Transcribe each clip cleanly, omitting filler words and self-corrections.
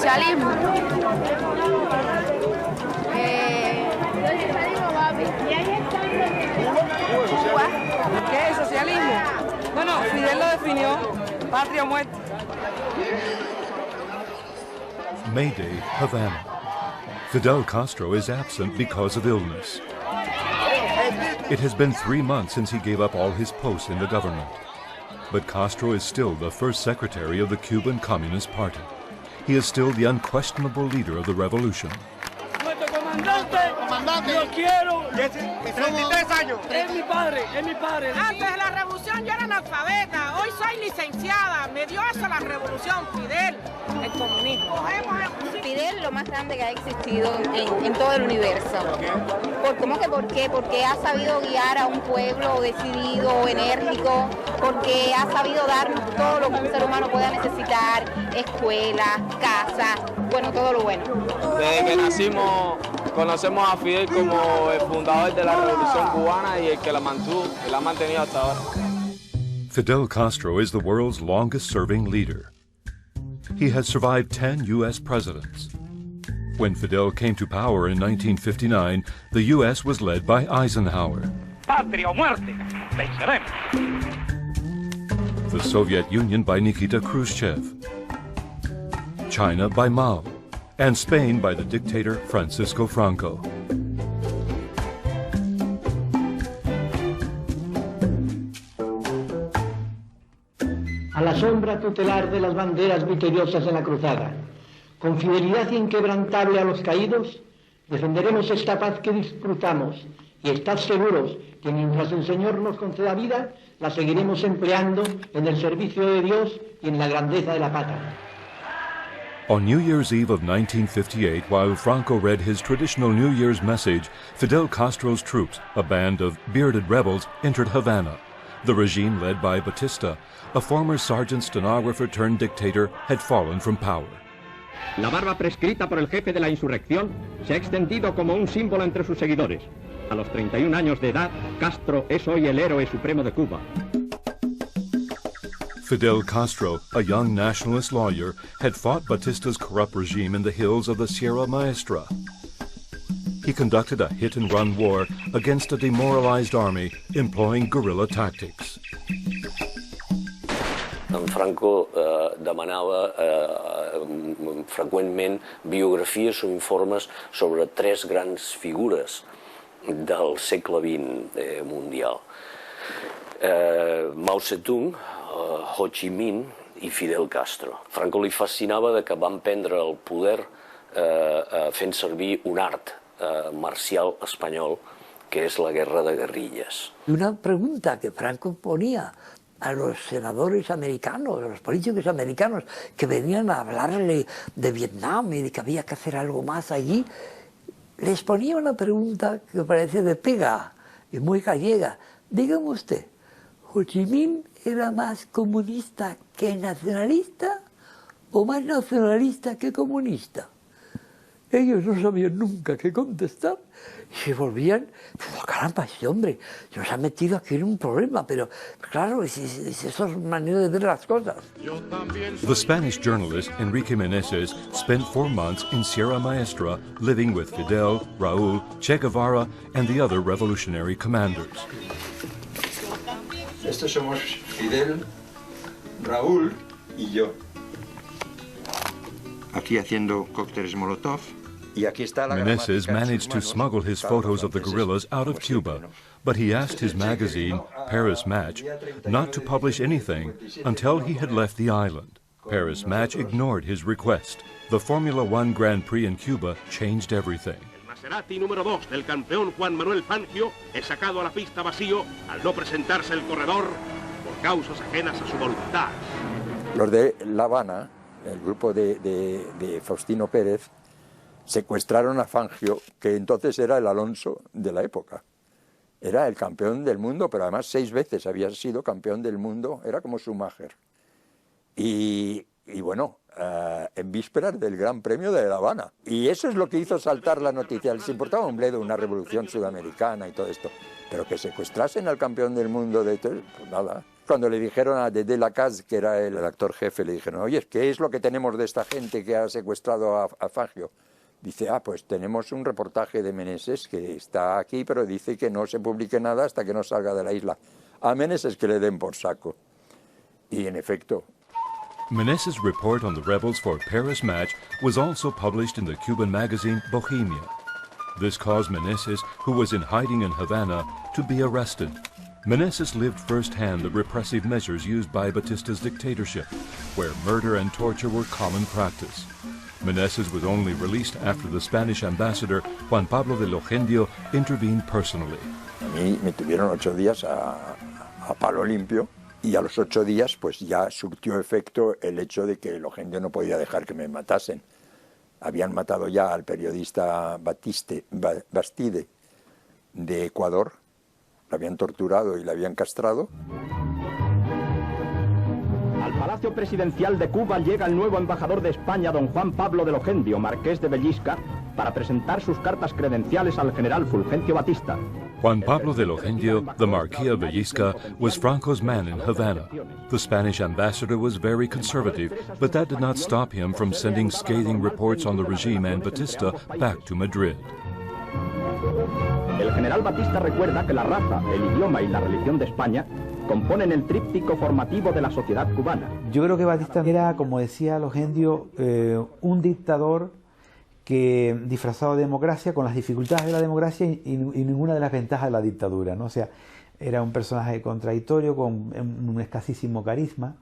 socialismo. Cuba. ¿Qué es socialismo? Bueno, Fidel lo definió, patria o muerte. Mayday, Havana. Fidel Castro is absent because of illness. It has been 3 months since he gave up all his posts in the government. But Castro is still the first secretary of the Cuban Communist Party. He is still the unquestionable leader of the revolution. Comandante, yo quiero 33 años. Es mi padre. Antes de la revolución yo era analfabeta, hoy soy licenciada. Me dio eso la revolución, Fidel, el comunismo. Fidel, lo más grande que ha existido en todo el universo. ¿Cómo que por qué? Porque ha sabido guiar a un pueblo decidido, enérgico, porque ha sabido darnos todo lo que un ser humano pueda necesitar, escuela, casa, bueno, todo lo bueno. Desde que nacimos conocemos a Fidel como el fundador de la revolución cubana y el que la mantuvo y la ha mantenido hasta ahora. Fidel Castro is the world's longest-serving leader. He has survived 10 U.S. presidents. When Fidel came to power in 1959, the U.S. was led by Eisenhower. Patria o muerte, venceremos. The Soviet Union by Nikita Khrushchev. China by Mao. And Spain by the dictator Francisco Franco. A la sombra tutelar de las banderas victoriosas en la cruzada, con fidelidad inquebrantable a los caídos, defenderemos esta paz que disfrutamos y estad seguros que mientras el Señor nos conceda vida, la seguiremos empleando en el servicio de Dios y en la grandeza de la patria. On New Year's Eve of 1958, while Franco read his traditional New Year's message, Fidel Castro's troops, a band of bearded rebels, entered Havana. The regime led by Batista, a former sergeant stenographer turned dictator, had fallen from power. La barba prescrita por el jefe de la insurrección se ha extendido como un símbolo entre sus seguidores. A los 31 años de edad, Castro es hoy el héroe supremo de Cuba. Fidel Castro, a young nationalist lawyer, had fought Batista's corrupt regime in the hills of the Sierra Maestra. He conducted a hit-and-run war against a demoralized army, employing guerrilla tactics. En Franco demanava freqüentment biografies o informes sobre 3 grans figures del segle XX mundial. Mao Zedong, Ho Chi Minh i Fidel Castro. Franco li fascinava que van prendre el poder fent servir un art marcial espanyol que es la guerra de guerrillas. Una pregunta que Franco ponía a los senadores americanos, a los políticos americanos que venían a hablarle de Vietnam y de que había que hacer algo más allí, les ponía una pregunta que parece de pega y muy gallega. Dígame usted, ¿Ho Chi Minh era más comunista que nacionalista o más nacionalista que comunista? Ellos no sabían nunca qué contestar y se volvían, oh, caramba, este hombre nos ha metido aquí en un problema, pero claro, eso es manera de ver las cosas. The Spanish journalist Enrique Meneses spent 4 months in Sierra Maestra living with Fidel, Raúl, Che Guevara, and the other revolutionary commanders. Estos somos Fidel, Raúl y yo. Aquí haciendo cócteles Molotov. Meneses managed to smuggle his photos of the guerrillas out of Cuba, but he asked his magazine, Paris Match, not to publish anything until he had left the island. Paris Match ignored his request. The Formula One Grand Prix in Cuba changed everything. Maserati número 2 del campeón Juan Manuel Fangio es sacado a la pista vacío al no presentarse el corredor por causas ajenas a su voluntad. Los de La Habana, el grupo de Faustino Pérez, secuestraron a Fangio, que entonces era el Alonso de la época. Era el campeón del mundo, pero además 6 veces había sido campeón del mundo, era como Schumacher. Y bueno, en vísperas del Gran Premio de La Habana. Y eso es lo que hizo saltar la noticia. Les importaba un bledo una revolución sudamericana y todo esto. Pero que secuestrasen al campeón del mundo de pues nada. cuando le dijeron a Dédé Lacaze, que era el actor jefe, le dijeron, oye, ¿qué es lo que tenemos de esta gente que ha secuestrado a Fangio? Dice, pues tenemos un reportaje de Meneses que está aquí, pero dice que no se publique nada hasta que no salga de la isla. A Meneses que le den por saco. Y en efecto. Meneses' report on the rebels for Paris Match was also published in the Cuban magazine Bohemia. This caused Meneses, who was in hiding in Havana, to be arrested. Meneses lived firsthand the repressive measures used by Batista's dictatorship, where murder and torture were common practice. Meneses was only released after the Spanish ambassador, Juan Pablo del Ogendio, intervened personally. A mí me tuvieron 8 días a palo limpio, y a los 8 días pues ya surtió efecto el hecho de que el Ogendio no podía dejar que me matasen. Habían matado ya al periodista Bastide de Ecuador, lo habían torturado y lo habían castrado. Al Palacio Presidencial de Cuba llega el nuevo embajador de España, don Juan Pablo del Ogendio, marqués de Bellisca, para presentar sus cartas credenciales al general Fulgencio Batista. Juan Pablo del Ogendio, the Marquis of Bellisca, was Franco's man in Havana. The Spanish ambassador was very conservative, but that did not stop him from sending scathing reports on the regime and Batista back to Madrid. El general Batista recuerda que la raza, el idioma y la religión de España componen el tríptico formativo de la sociedad cubana. Yo creo que Batista era, como decía el Ogendio, un dictador que disfrazado de democracia, con las dificultades de la democracia y ninguna de las ventajas de la dictadura, ¿no? O sea, era un personaje contradictorio con un escasísimo carisma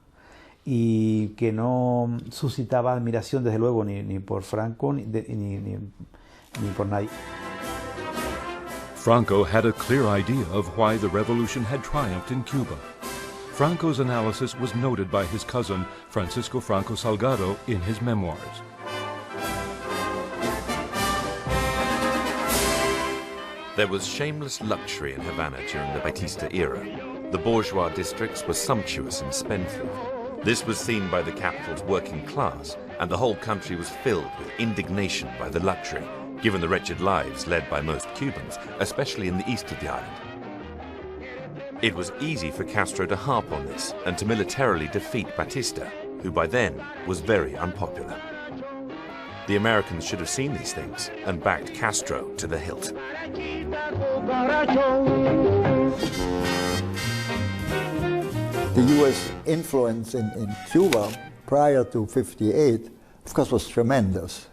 y que no suscitaba admiración, desde luego, ni por Franco ni por nadie. Franco had a clear idea of why the revolution had triumphed in Cuba. Franco's analysis was noted by his cousin, Francisco Franco Salgado, in his memoirs. There was shameless luxury in Havana during the Batista era. The bourgeois districts were sumptuous and spendthrift. This was seen by the capital's working class, and the whole country was filled with indignation by the luxury, given the wretched lives led by most Cubans, especially in the east of the island. It was easy for Castro to harp on this and to militarily defeat Batista, who by then was very unpopular. The Americans should have seen these things and backed Castro to the hilt. The U.S. influence in Cuba prior to '58, of course, was tremendous.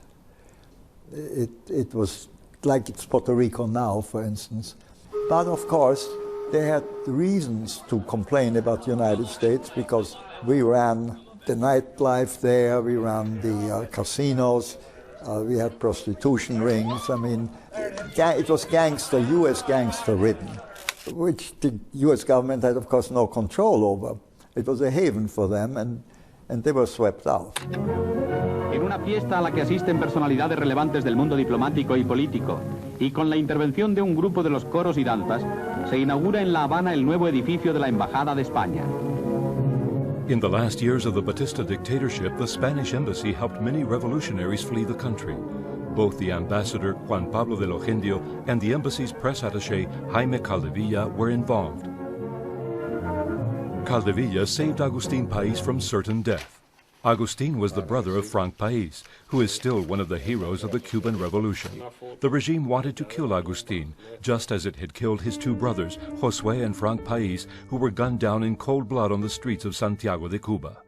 It was like it's Puerto Rico now, for instance. But of course, they had reasons to complain about the United States because we ran the nightlife there, we ran the casinos, we had prostitution rings. I mean, it was gangster, U.S. gangster-ridden, which the U.S. government had, of course, no control over. It was a haven for them, and they were swept out. En una fiesta a la que asisten personalidades relevantes del mundo diplomático y político, y con la intervención de un grupo de los coros y danzas, se inaugura en La Habana el nuevo edificio de la Embajada de España. In the last years of the Batista dictatorship, the Spanish embassy helped many revolutionaries flee the country. Both the ambassador, Juan Pablo del Ogendio, and the embassy's press attaché, Jaime Caldevilla, were involved. Caldevilla saved Agustín País from certain death. Agustín was the brother of Frank País, who is still one of the heroes of the Cuban Revolution. The regime wanted to kill Agustín, just as it had killed his 2 brothers, Josué and Frank País, who were gunned down in cold blood on the streets of Santiago de Cuba.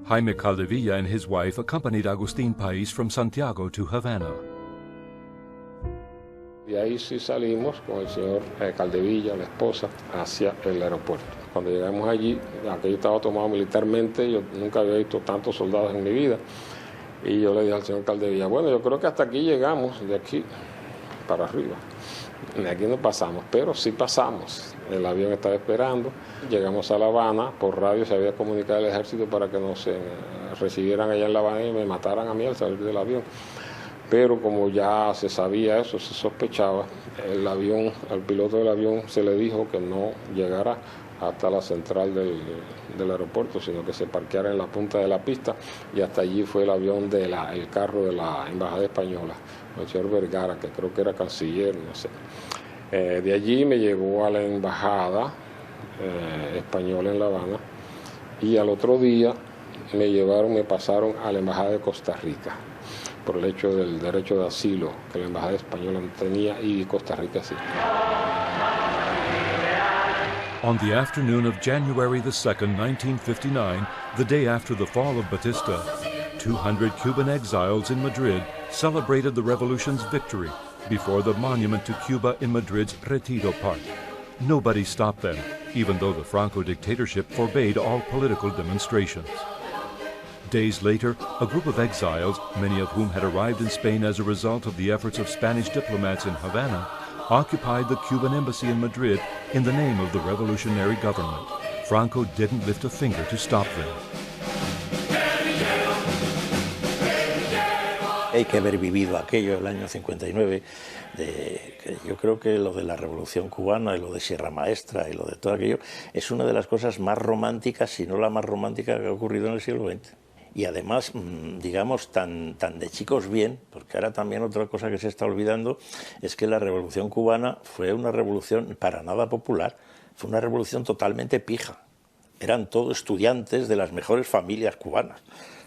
Jaime Caldevilla and his wife accompanied Agustín País from Santiago to Havana. De ahí sí salimos con el señor Caldevilla, la esposa, hacia el aeropuerto. Cuando llegamos allí, aquello estaba tomado militarmente, yo nunca había visto tantos soldados en mi vida. Y yo le dije al señor Caldevilla, bueno, yo creo que hasta aquí llegamos, de aquí para arriba. De aquí no pasamos, pero sí pasamos. El avión estaba esperando, llegamos a La Habana, por radio se había comunicado al ejército para que nos recibieran allá en La Habana y me mataran a mí al salir del avión. Pero como ya se sabía eso, se sospechaba, al piloto del avión se le dijo que no llegara hasta la central del aeropuerto, sino que se parqueara en la punta de la pista, y hasta allí fue el avión el carro de la Embajada Española, el señor Vergara, que creo que era canciller, no sé. De allí me llegó a la embajada, española en La Habana, y al otro día me pasaron a la Embajada de Costa Rica por el hecho del derecho de asilo que la Embajada española tenía y Costa Rica sí. On the afternoon of January the 2nd, 1959, the day after the fall of Batista, 200 Cuban exiles in Madrid celebrated the revolution's victory before the monument to Cuba in Madrid's Retiro Park. Nobody stopped them, even though the Franco dictatorship forbade all political demonstrations. Days later, a group of exiles, many of whom had arrived in Spain as a result of the efforts of Spanish diplomats in Havana, occupied the Cuban embassy in Madrid in the name of the revolutionary government. Franco didn't lift a finger to stop them. Hay que haber vivido aquello el año 59, yo creo que lo de la Revolución Cubana y lo de Sierra Maestra y lo de todo aquello es una de las cosas más románticas, si no la más romántica que ha ocurrido en el siglo XX. Y además, digamos, tan de chicos bien, porque ahora también otra cosa que se está olvidando es que la Revolución Cubana fue una revolución para nada popular, fue una revolución totalmente pija. Eran todos estudiantes de las mejores familias cubanas.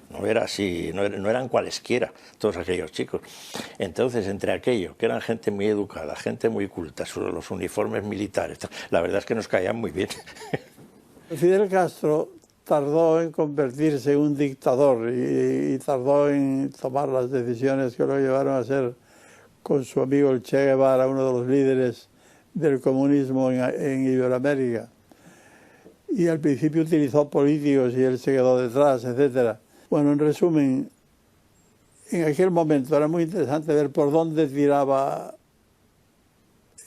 No era así, no eran cualesquiera todos aquellos chicos. Entonces, entre aquello, que eran gente muy educada, gente muy culta, sobre los uniformes militares, la verdad es que nos caían muy bien. Fidel Castro tardó en convertirse en un dictador y tardó en tomar las decisiones que lo llevaron a ser, con su amigo el Che Guevara, uno de los líderes del comunismo en Iberoamérica. Y al principio utilizó políticos y él se quedó detrás, etcétera. Bueno, en resumen, en aquel momento era muy interesante ver por dónde tiraba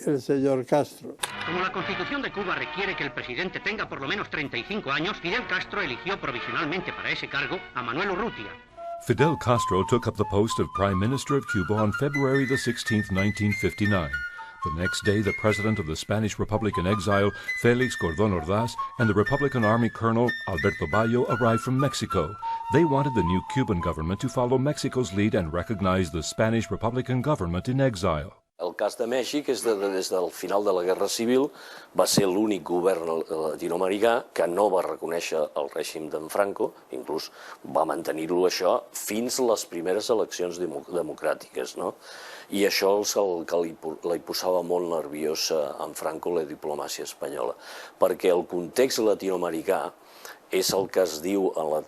el señor Castro. Como la Constitución de Cuba requiere que el presidente tenga por lo menos 35 años, Fidel Castro eligió provisionalmente para ese cargo a Manuel Urrutia. Fidel Castro took up the post of Prime Minister of Cuba on February the 16th, 1959. The next day, the president of the Spanish Republic in exile, Félix Gordón Ordaz, and the Republican Army Colonel Alberto Bayo arrived from Mexico. They wanted the new Cuban government to follow Mexico's lead and recognize the Spanish Republican government in exile. El cas de Mèxic és des del final de la Guerra Civil, va ser l'únic govern latinoamericà que no va reconèixer el règim d'en Franco, inclús va mantenir-lo això fins a les primeres eleccions democràtiques, no? I això és el que li posava molt nerviós a en Franco la diplomàcia espanyola, perquè el context latinoamericà és el que es diu a la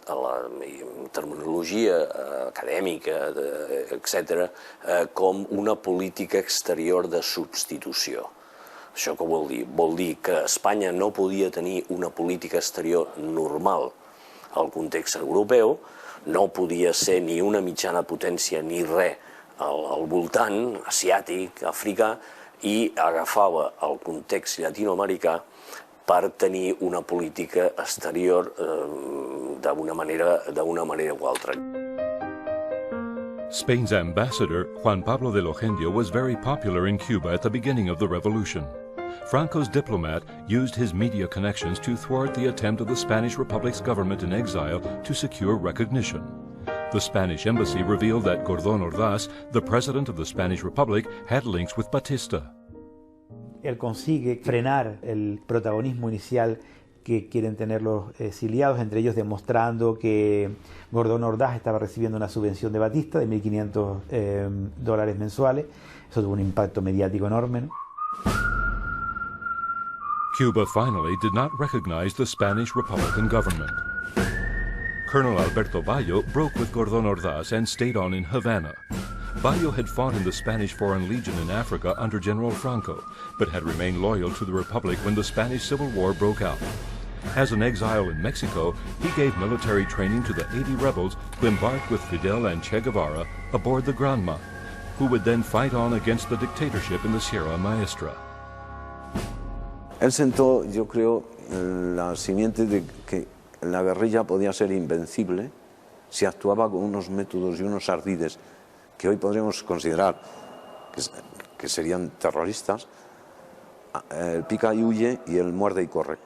terminologia acadèmica, etc., com una política exterior de substitució. Això què vol dir? Vol dir que Espanya no podia tenir una política exterior normal al context europeu, no podia ser ni una mitjana potència ni res al voltant, asiàtic, africà, i agafava el context llatinoamericà per tenir una política exterior d'una manera o altra. Spain's ambassador, Juan Pablo de Logendio, was very popular in Cuba at the beginning of the revolution. Franco's diplomat used his media connections to thwart the attempt of the Spanish Republic's government in exile to secure recognition. The Spanish embassy revealed that Gordón Ordaz, the president of the Spanish Republic, had links with Batista. Él consigue frenar el protagonismo inicial que quieren tener los exiliados, entre ellos demostrando que Gordón Ordaz estaba recibiendo una subvención de Batista de $1.500 mensuales. Eso tuvo un impacto mediático enorme, ¿no? Cuba finally did not recognize the Spanish Republican government. Colonel Alberto Bayo broke with Gordón Ordaz and stayed on in Havana. Bayo had fought in the Spanish Foreign Legion in Africa under General Franco, but had remained loyal to the Republic when the Spanish Civil War broke out. As an exile in Mexico, he gave military training to the 80 rebels who embarked with Fidel and Che Guevara aboard the Granma, who would then fight on against the dictatorship in the Sierra Maestra. Él sentó, yo creo, la simiente de que la guerrilla podía ser invencible si actuaba con unos métodos y unos ardides que hoy podríamos considerar que serían terroristas, el pica y huye y el muerde y corre.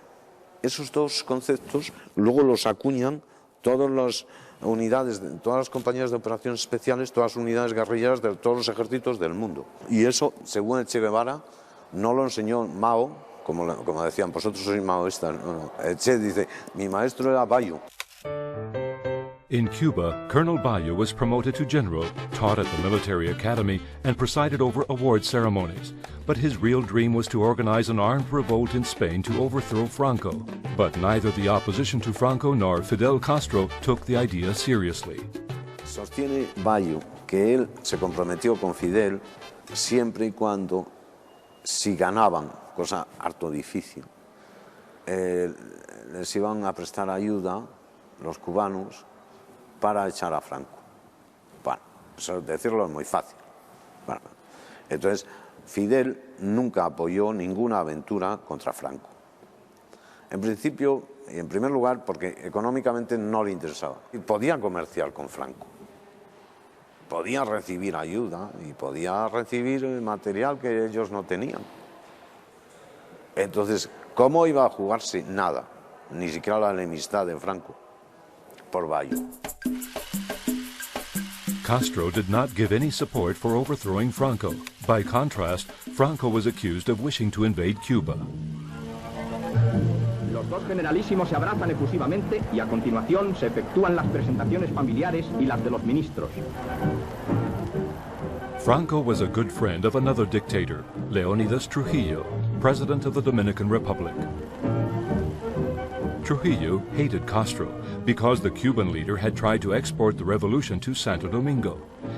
Esos dos conceptos luego los acuñan todas las unidades, todas las compañías de operaciones especiales, todas las unidades guerrilleras de todos los ejércitos del mundo. Y eso, según el Che Guevara, no lo enseñó Mao como decían, vosotros sois maoístas. No. Che dice, mi maestro era Bayo. In Cuba, Colonel Bayo was promoted to general, taught at the military academy, and presided over award ceremonies. But his real dream was to organize an armed revolt in Spain to overthrow Franco. But neither the opposition to Franco nor Fidel Castro took the idea seriously. Sostiene Bayo que él se comprometió con Fidel siempre y cuando, si ganaban, cosa harto difícil, les iban a prestar ayuda los cubanos para echar a Franco. Bueno, eso decirlo es muy fácil. Bueno, entonces, Fidel nunca apoyó ninguna aventura contra Franco. En principio, y en primer lugar, porque económicamente no le interesaba. Y podía comerciar con Franco. Podía recibir ayuda y podía recibir material que ellos no tenían. Entonces, ¿cómo iba a jugarse? Nada, ni siquiera la enemistad de Franco por Bayo. Castro did not give any support for overthrowing Franco. By contrast, Franco was accused of wishing to invade Cuba. Los dos generalísimos se abrazan efusivamente y a continuación se efectúan las presentaciones familiares y las de los ministros. Franco was a good friend of another dictator, Leonidas Trujillo, president of the Dominican Republic. Trujillo hated Castro because the Cuban leader had tried to export the revolution to Santo Domingo.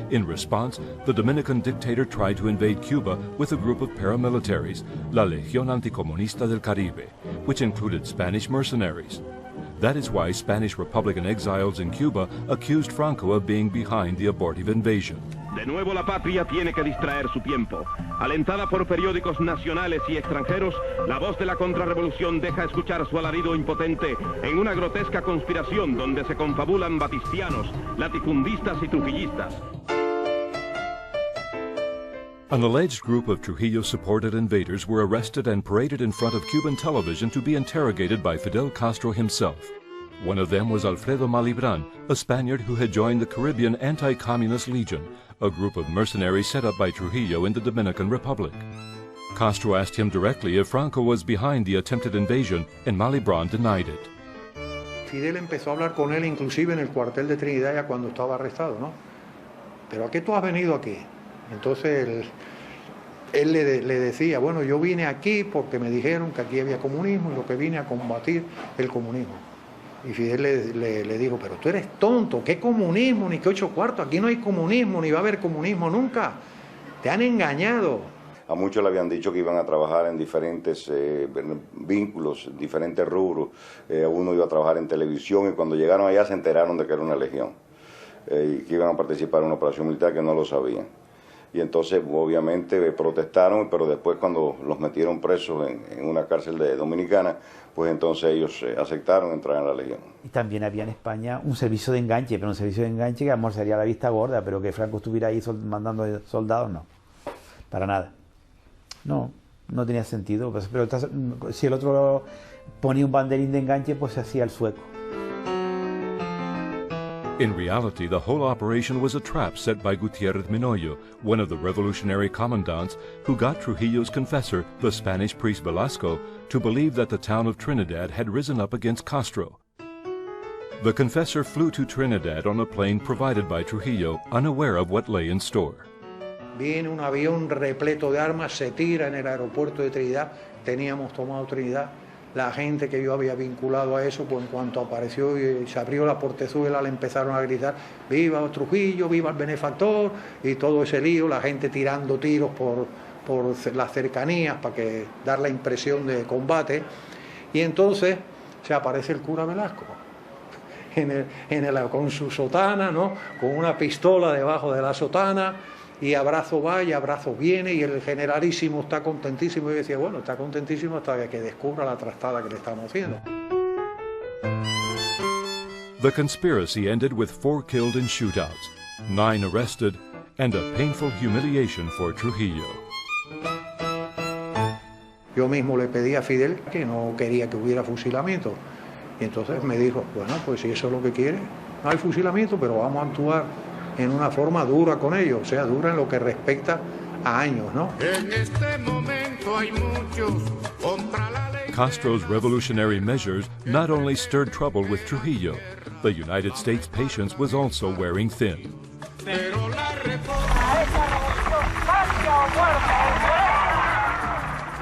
In response, the Dominican dictator tried to invade Cuba with a group of paramilitaries, La Legión Anticomunista del Caribe, which included Spanish mercenaries. That is why Spanish Republican exiles in Cuba accused Franco of being behind the abortive invasion. De nuevo la patria tiene que distraer su tiempo. Alentada por periódicos nacionales y extranjeros, la voz de la contrarrevolución deja escuchar su alarido impotente en una grotesca conspiración donde se confabulan batistianos, latifundistas y trujillistas. An alleged group of Trujillo-supported invaders were arrested and paraded in front of Cuban television to be interrogated by Fidel Castro himself. One of them was Alfredo Malibran, a Spaniard who had joined the Caribbean Anti-Communist Legion, a group of mercenaries set up by Trujillo in the Dominican Republic. Castro asked him directly if Franco was behind the attempted invasion, and Malibran denied it. Fidel empezó a hablar con él inclusive en el cuartel de Trinidad ya cuando estaba arrestado, ¿no? ¿Pero a qué tú has venido aquí? Entonces él le decía, bueno, yo vine aquí porque me dijeron que aquí había comunismo y lo que vine a combatir el comunismo. Y Fidel le dijo, pero tú eres tonto, ¿qué comunismo? Ni qué 8 cuartos, aquí no hay comunismo, ni va a haber comunismo nunca. Te han engañado. A muchos le habían dicho que iban a trabajar en diferentes vínculos, diferentes rubros. Uno iba a trabajar en televisión y cuando llegaron allá se enteraron de que era una legión. Y que iban a participar en una operación militar que no lo sabían. Y entonces obviamente protestaron, pero después cuando los metieron presos en una cárcel dominicana, pues entonces ellos aceptaron entrar en la Legión. Y también había en España un servicio de enganche, pero un servicio de enganche que a lo mejor sería la vista gorda, pero que Franco estuviera ahí mandando soldados, no, para nada. No tenía sentido, pero si el otro ponía un banderín de enganche, pues se hacía el sueco. In reality, the whole operation was a trap set by Gutiérrez Minoyo, one of the revolutionary commandants who got Trujillo's confessor, the Spanish priest Velasco, to believe that the town of Trinidad had risen up against Castro. The confessor flew to Trinidad on a plane provided by Trujillo, unaware of what lay in store. Viene un avión repleto de armas, se tira en el aeropuerto de Trinidad, teníamos tomado Trinidad. La gente que yo había vinculado a eso, pues en cuanto apareció y se abrió la portezuela, le empezaron a gritar ¡viva Trujillo, viva el benefactor! Y todo ese lío, la gente tirando tiros por las cercanías para dar la impresión de combate. Y entonces se aparece el cura Velasco con su sotana, ¿no? Con una pistola debajo de la sotana. Y abrazo va y abrazo viene y el generalísimo está contentísimo. Y decía, bueno, está contentísimo hasta que descubra la trastada que le estamos haciendo. The conspiracy ended with 4 killed in shootouts, 9 arrested, and a painful humiliation for Trujillo. Yo mismo le pedí a Fidel que no quería que hubiera fusilamiento. Y entonces me dijo, bueno, pues si eso es lo que quiere, no hay fusilamiento, pero vamos a actuar en una forma dura con ellos, o sea, dura en lo que respecta a años, ¿no? En este momento hay muchos contra la ley. Castro's revolutionary measures not only stirred trouble with Trujillo, the United States patience was also wearing thin.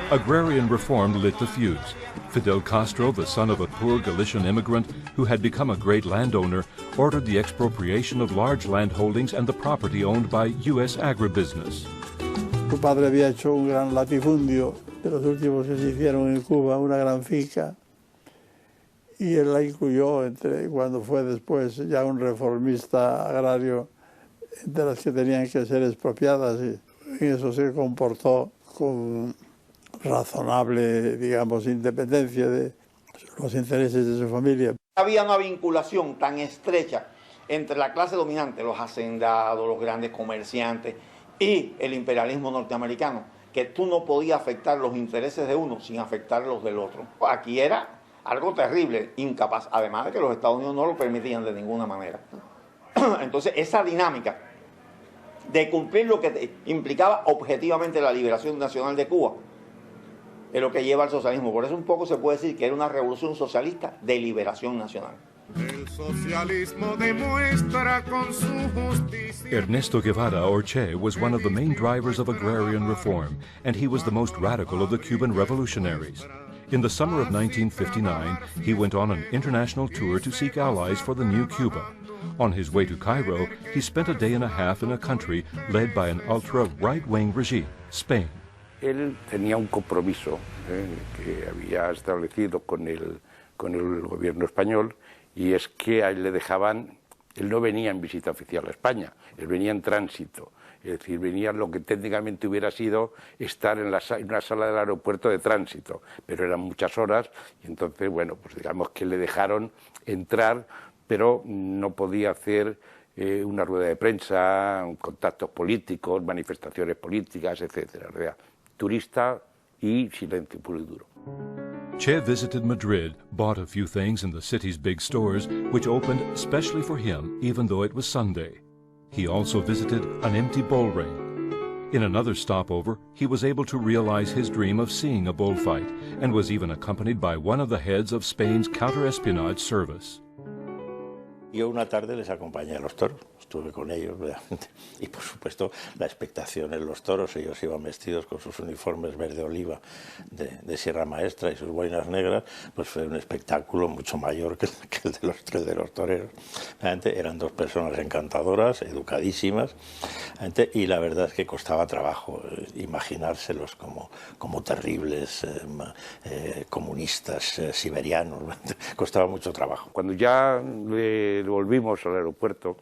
Agrarian reform lit the fuse. Fidel Castro, the son of a poor Galician immigrant who had become a great landowner, ordered the expropriation of large landholdings and the property owned by U.S. agribusiness. Su padre había hecho un gran latifundio, de los últimos que se hicieron en Cuba, una gran finca, y él la incluyó cuando fue después ya un reformista agrario, entre las que tenían que ser expropiadas, y en eso se comportó con razonable, digamos, independencia de los intereses de su familia. Había una vinculación tan estrecha entre la clase dominante, los hacendados, los grandes comerciantes y el imperialismo norteamericano, que tú no podías afectar los intereses de uno sin afectar los del otro. Aquí era algo terrible, incapaz, además de que los Estados Unidos no lo permitían de ninguna manera. Entonces, esa dinámica de cumplir lo que implicaba objetivamente la liberación nacional de Cuba es lo que lleva al socialismo. Por eso un poco se puede decir que era una revolución socialista de liberación nacional. El socialismo demuestra con su justicia. Ernesto Guevara, or Che, was one of the main drivers of agrarian reform, and he was the most radical of the Cuban revolutionaries. In the summer of 1959, he went on an international tour to seek allies for the new Cuba. On his way to Cairo, he spent a day and a half in a country led by an ultra-right-wing regime, Spain. Él tenía un compromiso que había establecido con el gobierno español, y es que a él le dejaban, él no venía en visita oficial a España, él venía en tránsito, es decir, venía lo que técnicamente hubiera sido estar en una sala del aeropuerto de tránsito, pero eran muchas horas, y entonces, bueno, pues digamos que le dejaron entrar, pero no podía hacer una rueda de prensa, contactos políticos, manifestaciones políticas, etcétera. Turista y silencio puro y duro. Che visited Madrid, bought a few things in the city's big stores, which opened specially for him, even though it was Sunday. He also visited an empty bull ring. In another stopover, he was able to realize his dream of seeing a bullfight, and was even accompanied by one of the heads of Spain's counter-espionage service. Yo una tarde les acompañé a los toros, estuve con ellos realmente, y por supuesto la expectación en los toros. Ellos iban vestidos con sus uniformes verde oliva de Sierra Maestra y sus boinas negras, pues fue un espectáculo mucho mayor que el de los toreros. Realmente eran dos personas encantadoras, educadísimas, y la verdad es que costaba trabajo imaginárselos como terribles comunistas siberianos, costaba mucho trabajo. Cuando ya volvimos al aeropuerto,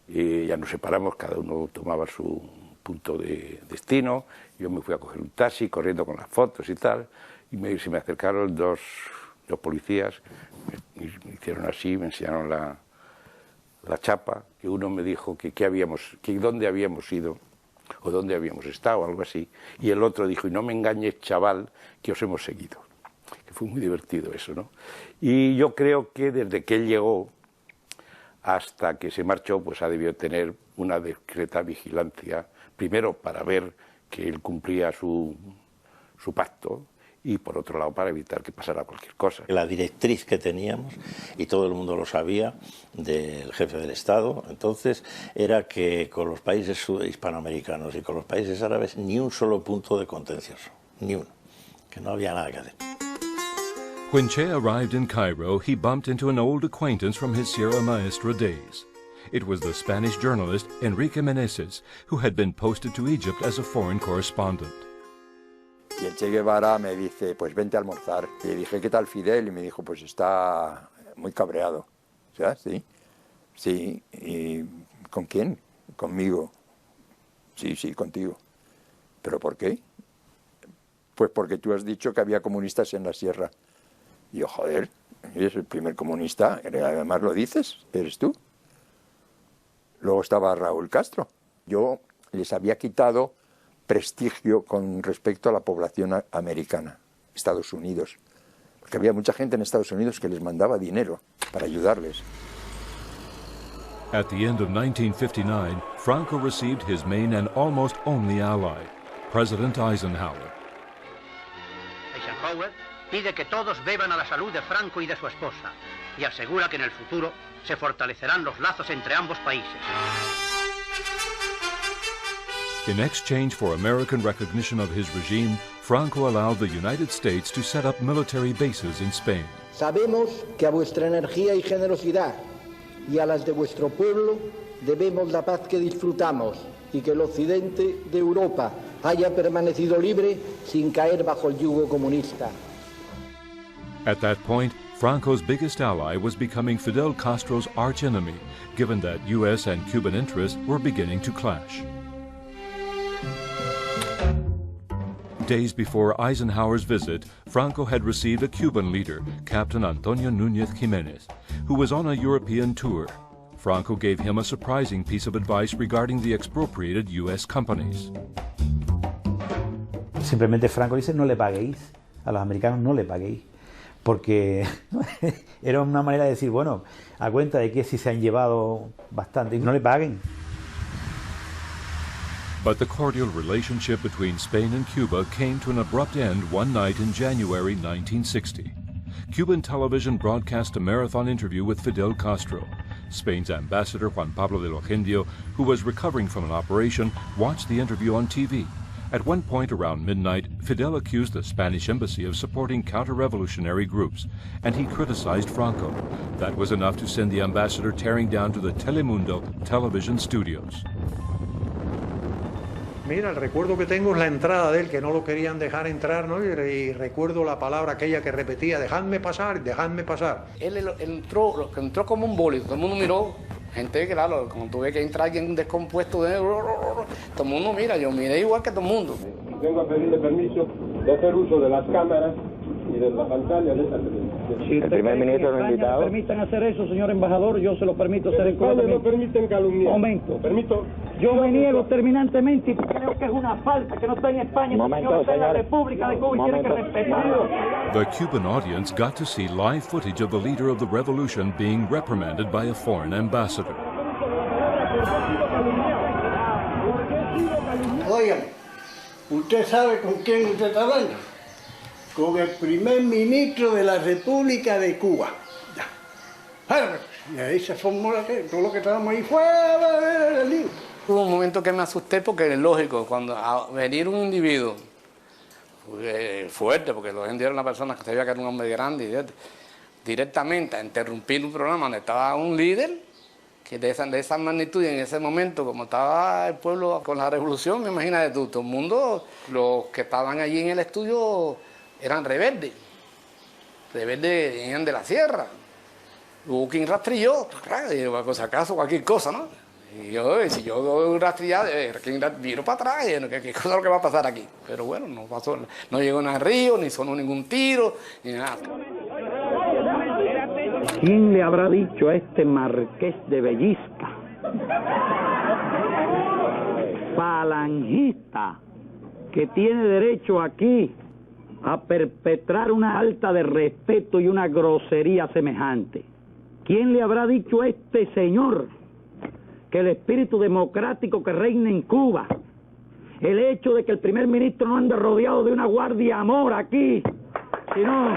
ya nos separamos, cada uno tomaba su punto de destino. Yo me fui a coger un taxi corriendo con las fotos y tal, y se me acercaron dos policías, me hicieron así, me enseñaron la chapa, que uno me dijo que dónde habíamos ido o dónde habíamos estado, algo así, y el otro dijo: y no me engañes, chaval, que os hemos seguido. Que fue muy divertido eso, ¿no? Y yo creo que desde que él llegó hasta que se marchó, pues ha debido tener una discreta vigilancia, primero para ver que él cumplía su pacto, y por otro lado para evitar que pasara cualquier cosa. La directriz que teníamos, y todo el mundo lo sabía, del jefe del Estado entonces, era que con los países hispanoamericanos y con los países árabes ni un solo punto de contencioso, ni uno, que no había nada que hacer. When Che arrived in Cairo, he bumped into an old acquaintance from his Sierra Maestra days. It was the Spanish journalist Enrique Meneses, who had been posted to Egypt as a foreign correspondent. Y el Che Guevara me dice: pues vente a almorzar. Y le dije: ¿qué tal Fidel? Y me dijo: pues está muy cabreado. O sea, sí. Sí. ¿Y con quién? Conmigo. Sí, contigo. ¿Pero por qué? Pues porque tú has dicho que había comunistas en la sierra. Y yo: joder, eres el primer comunista, además lo dices, eres tú. Luego estaba Raúl Castro. Yo les había quitado prestigio con respecto a la población americana, Estados Unidos, porque había mucha gente en Estados Unidos que les mandaba dinero para ayudarles. At the end of 1959, Franco received his main and almost only ally, President Eisenhower. Eisenhower pide que todos beban a la salud de Franco y de su esposa y asegura que en el futuro se fortalecerán los lazos entre ambos países. In exchange for American recognition of his regime, Franco allowed the United States to set up military bases in Spain. Sabemos que a vuestra energía y generosidad y a las de vuestro pueblo debemos la paz que disfrutamos y que el occidente de Europa haya permanecido libre sin caer bajo el yugo comunista. At that point, Franco's biggest ally was becoming Fidel Castro's archenemy, given that U.S. and Cuban interests were beginning to clash. Days before Eisenhower's visit, Franco had received a Cuban leader, Captain Antonio Núñez Jiménez, who was on a European tour. Franco gave him a surprising piece of advice regarding the expropriated U.S. companies. Simplemente Franco dice, no le paguéis, a los americanos no le paguéis, porque era una manera de decir, bueno, a cuenta de que si se han llevado bastante, no le paguen. But the cordial relationship between Spain and Cuba came to an abrupt end one night in January 1960. Cuban television broadcast a marathon interview with Fidel Castro. Spain's ambassador, Juan Pablo del Ogendio, who was recovering from an operation, watched the interview on TV. At one point around midnight, Fidel accused the Spanish embassy of supporting counter-revolutionary groups, and he criticized Franco. That was enough to send the ambassador tearing down to the Telemundo television studios. Mira, el recuerdo que tengo es la entrada de él, que no lo querían dejar entrar, ¿no? Y recuerdo la palabra aquella que repetía, dejadme pasar, dejadme pasar. Él entró como un bólido, todo el mundo miró, gente, claro, como tú ves que entra alguien descompuesto, todo el mundo mira, yo miré igual que todo el mundo. Vengo a pedirle permiso de hacer uso de las cámaras y de la pantalla de esta televisión. Si el primer ministro no invitado. Permitan hacer eso, señor embajador, yo se lo permito hacer en Cuba. No permiten calumniar. Momento. Permito. Yo me niego terminantemente y creo que es una falta que no está en España, señor, está en la República de Cuba y tiene que respetarlo. The Cuban audience got to see live footage of the leader of the revolution being reprimanded by a foreign ambassador. Oigan, ¿usted sabe con quién usted está hablando? Con el primer ministro de la República de Cuba. Y ahí se formó todo lo que estábamos ahí fuera del lío. Hubo un momento que me asusté porque es lógico, cuando a venir un individuo fuerte, porque los indios eran una persona que sabía que era un hombre grande, y directamente a interrumpir un programa donde estaba un líder que de esa magnitud y en ese momento, como estaba el pueblo con la revolución, me imagino tú, todo el mundo, los que estaban allí en el estudio eran rebeldes, venían de la sierra. Hubo quien rastrilló, por si acaso cualquier cosa, ¿no? Y yo, si yo doy un rastrillado, quien vino para atrás, ¿qué cosa es lo que va a pasar aquí? Pero bueno, no pasó, no llegó nada al río, ni sonó ningún tiro, ni nada. ¿Quién le habrá dicho a este marqués de Bellisca, falangista, que tiene derecho aquí a perpetrar una falta de respeto y una grosería semejante? ¿Quién le habrá dicho a este señor que el espíritu democrático que reina en Cuba, el hecho de que el primer ministro no ande rodeado de una guardia amor aquí, sino...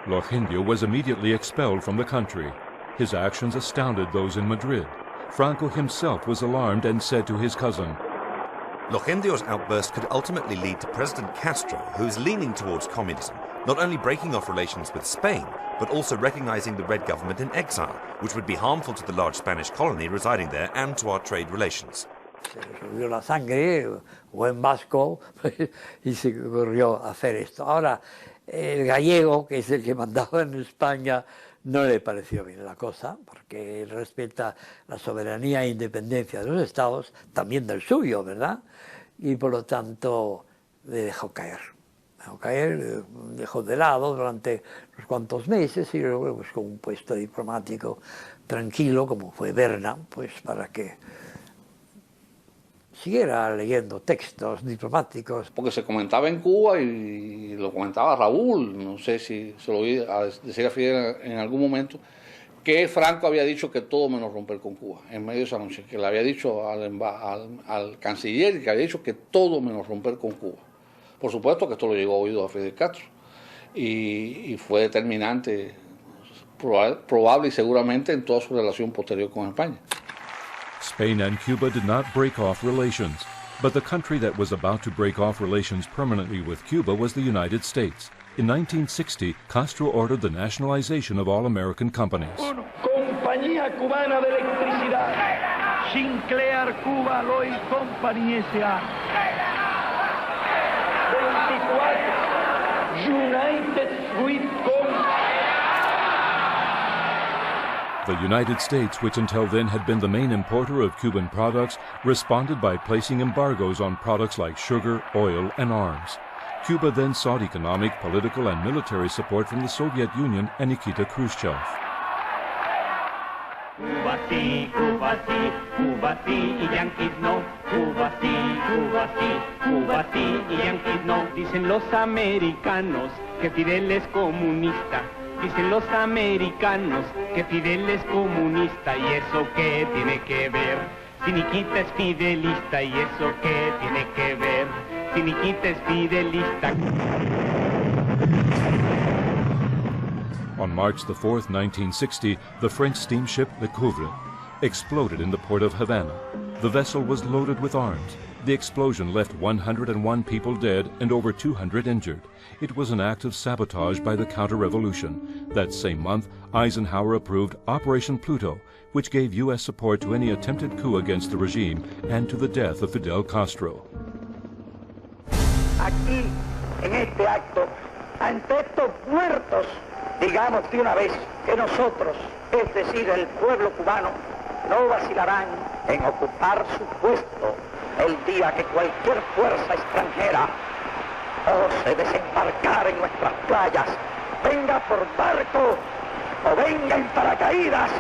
Logendio was immediately expelled from the country. His actions astounded those in Madrid. Franco himself was alarmed and said to his cousin, Logendio's outburst could ultimately lead to President Castro, who is leaning towards communism, not only breaking off relations with Spain, but also recognizing the Red government in exile, which would be harmful to the large Spanish colony residing there and to our trade relations. Se le subió la sangre, buen vasco, y se ocurrió hacer esto. Ahora, el gallego, que es el que mandaba en España, no le pareció bien la cosa, porque él respeta la soberanía e independencia de los estados, también del suyo, ¿verdad? Y por lo tanto le dejó caer. Dejó de lado durante unos cuantos meses y luego buscó un puesto diplomático tranquilo, como fue Berna, pues para que siguiera leyendo textos diplomáticos. Porque se comentaba en Cuba y lo comentaba Raúl, no sé si se lo oí decir a Fidel en algún momento, que Franco había dicho que todo menos romper con Cuba, en medio de esa noche, que le había dicho al canciller, que había dicho que todo menos romper con Cuba. Por supuesto que esto lo llegó a oído a Fidel Castro y fue determinante, probable y seguramente en toda su relación posterior con España. Spain and Cuba did not break off relations, but the country that was about to break off relations permanently with Cuba was the United States. In 1960, Castro ordered the nationalization of all American companies. Compañía Cubana de Electricidad, Sinclair Cuba Lloyd Company S.A. 24, United Fruit Company. The United States, which until then had been the main importer of Cuban products, responded by placing embargoes on products like sugar, oil, and arms. Cuba then sought economic, political, and military support from the Soviet Union and Nikita Khrushchev. Cuba sí, Cuba sí, Cuba sí y Yankees no. Cuba sí, Cuba sí, Cuba sí y Yankees no. Dicen los americanos que Fidel es comunista. Dicen los americanos que Fidel es comunista. ¿Y eso qué tiene que ver? Si Nikita es fidelista. ¿Y eso qué tiene que ver? Si Nikita es fidelista. On March the 4th, 1960, the French steamship Le Couvre exploded in the port of Havana. The vessel was loaded with arms. The explosion left 101 people dead and over 200 injured. It was an act of sabotage by the counter-revolution. That same month, Eisenhower approved Operation Pluto, which gave U.S. support to any attempted coup against the regime and to the death of Fidel Castro. Aquí, en este acto, ante estos muertos, digamos de una vez que nosotros, es decir, el pueblo cubano, no vacilarán en ocupar su puesto el día que cualquier fuerza extranjera ose desembarcar en nuestras playas, venga por barco, o venga en paracaídas,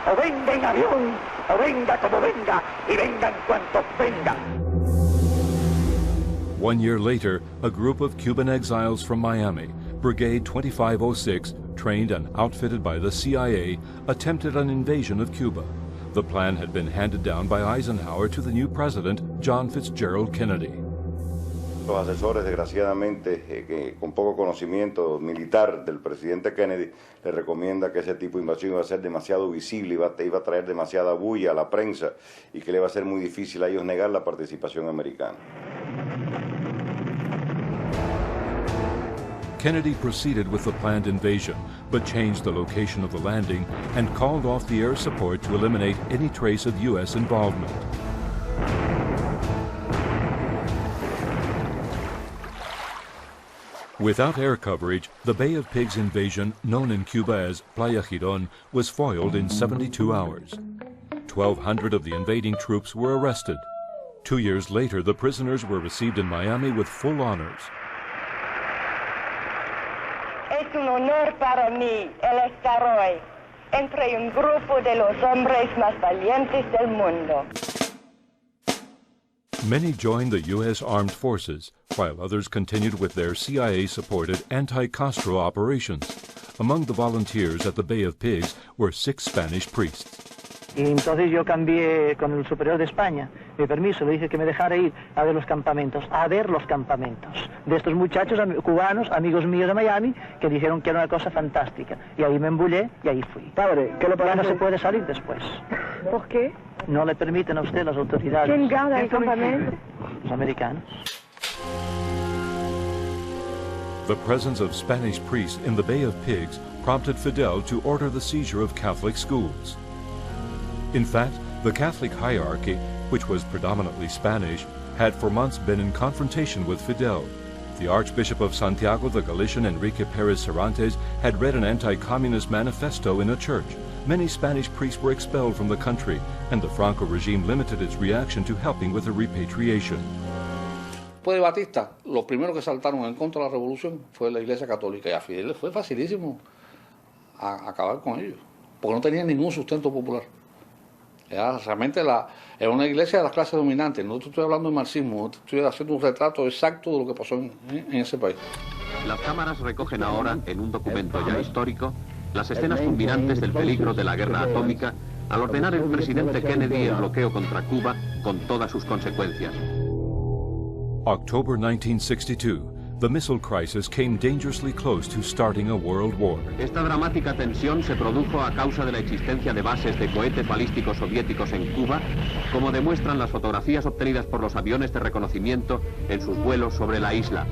o venga en avión, o venga como venga, y vengan cuantos vengan. 1 year later, a group of Cuban exiles from Miami, Brigade 2506, trained and outfitted by the CIA, attempted an invasion of Cuba. The plan had been handed down by Eisenhower to the new president, John Fitzgerald Kennedy. Los asesores, desgraciadamente, que con poco conocimiento militar del presidente Kennedy, le recomienda que ese tipo de invasión iba a ser demasiado visible, iba a traer demasiada bulla a la prensa y que le iba a ser muy difícil a ellos negar la participación americana. Kennedy proceeded with the planned invasion, but changed the location of the landing and called off the air support to eliminate any trace of U.S. involvement. Without air coverage, the Bay of Pigs invasion, known in Cuba as Playa Girón, was foiled in 72 hours. 1,200 of the invading troops were arrested. 2 years later, the prisoners were received in Miami with full honors. Es un honor para mí el estar hoy entre un grupo de los hombres más valientes del mundo. Many joined the U.S. Armed Forces, while others continued with their CIA-supported anti-Castro operations. Among the volunteers at the Bay of Pigs were 6 Spanish priests. Y entonces yo cambié con el superior de España, de permiso, le dije que me dejara ir a ver los campamentos de estos muchachos cubanos, amigos míos de Miami, que dijeron que era una cosa fantástica. Y ahí me embullé y ahí fui. Padre, ¿qué le parece? Ya no se puede salir después. ¿Por qué? No le permiten a usted las autoridades. ¿Quién gana el campamento? Los americanos. The presence of Spanish priests in the Bay of Pigs prompted Fidel to order the seizure of Catholic schools. In fact, the Catholic hierarchy, which was predominantly Spanish, had for months been in confrontation with Fidel. The Archbishop of Santiago, the Galician Enrique Pérez Cervantes, had read an anti-communist manifesto in a church. Many Spanish priests were expelled from the country, and the Franco regime limited its reaction to helping with the repatriation. Después de Batista, los primeros que saltaron en contra de la revolución fue la Iglesia Católica, y a Fidel fue facilísimo acabar con ellos, porque no tenían ningún sustento popular. Era realmente era una iglesia de las clases dominantes. No te estoy hablando de marxismo, te estoy haciendo un retrato exacto de lo que pasó en ese país. Las cámaras recogen ahora, en un documento ya histórico, Las escenas culminantes del peligro de la guerra atómica al ordenar el presidente Kennedy el bloqueo contra Cuba con todas sus consecuencias. October 1962, the missile crisis came dangerously close to starting a world war. Esta dramática tensión se produjo a causa de la existencia de bases de cohetes balísticos soviéticos en Cuba, como demuestran las fotografías obtenidas por los aviones de reconocimiento en sus vuelos sobre la isla.